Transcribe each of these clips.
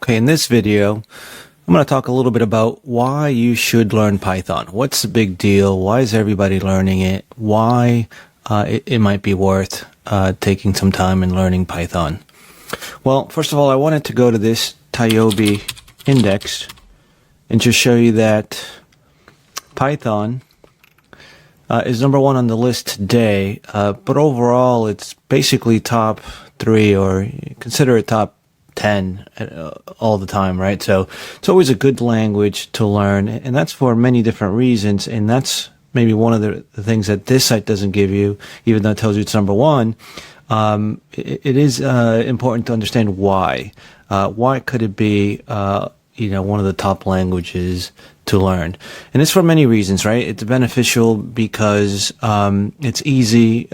Okay, in this video, I'm going to talk a little bit about why you should learn Python. What's the big deal? Why is everybody learning it? Why it might be worth taking some time and learning Python. Well, first of all, I wanted to go to this Tiobe Index and just show you that Python is number one on the list today, but overall it's basically top 3, or consider it top 10 all the time, right? So it's always a good language to learn, and that's for many different reasons, and that's maybe one of the things that this site doesn't give you, even though it tells you it's number one. It is important to understand why. Why could it be one of the top languages to learn? And it's for many reasons, right? It's beneficial because it's easy,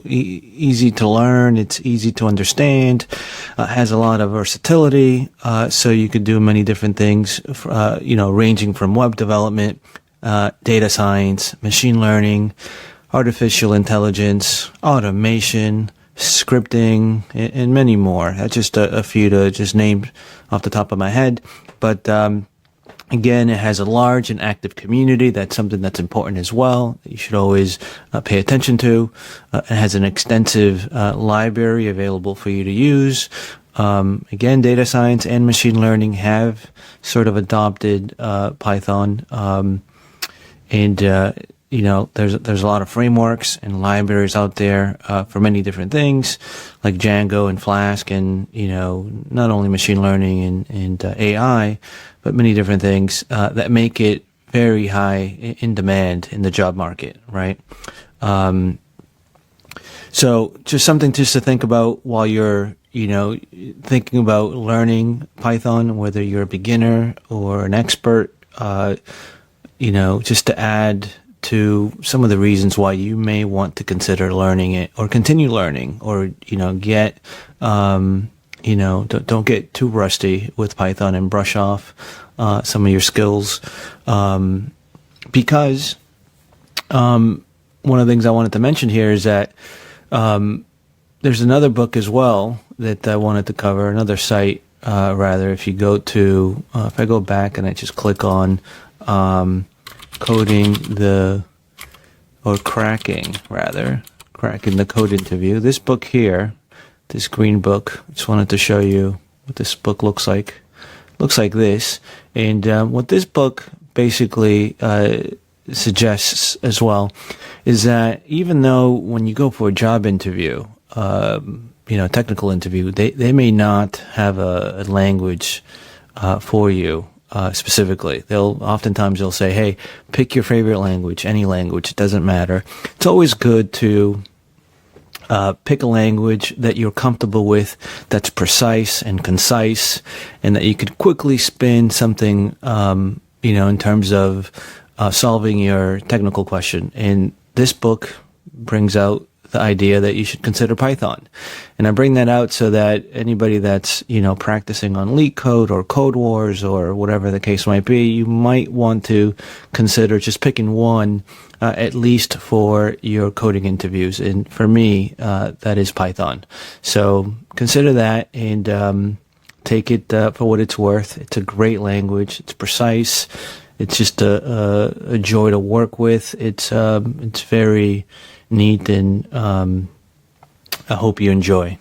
easy to learn. It's easy to understand. Has a lot of versatility, so you could do many different things, ranging from web development, data science, machine learning, artificial intelligence, automation, scripting, and many more. That's just a few to just name off the top of my head. But again, it has a large and active community. That's something that's important as well, that you should always pay attention to. It has an extensive library available for you to use. Again, data science and machine learning have sort of adopted Python, and there's a lot of frameworks and libraries out there for many different things, like Django and Flask, and not only machine learning and AI, but many different things that make it very high in demand in the job market, right? So just something just to think about while you're thinking about learning Python, whether you're a beginner or an expert, just to add to some of the reasons why you may want to consider learning it or continue learning, or don't get too rusty with Python and brush off some of your skills, because one of the things I wanted to mention here is that there's another book as well that I wanted to cover, another site, if you go to, if I go back and I just click on cracking the code interview. This book here, this green book, I just wanted to show you what this book looks like. Looks like this. And what this book basically suggests as well is that even though when you go for a job interview, technical interview, they may not have a language for you. Specifically, oftentimes they'll say, hey, pick your favorite language, any language, it doesn't matter. It's always good to pick a language that you're comfortable with, that's precise and concise, and that you could quickly spin something, in terms of solving your technical question. And this book brings out the idea that you should consider Python. And I bring that out so that anybody that's, practicing on LeetCode or Code Wars or whatever the case might be, you might want to consider just picking one, at least for your coding interviews. And for me, that is Python. So consider that and take it for what it's worth. It's a great language. It's precise. It's just a joy to work with. It's very neat, and I hope you enjoy.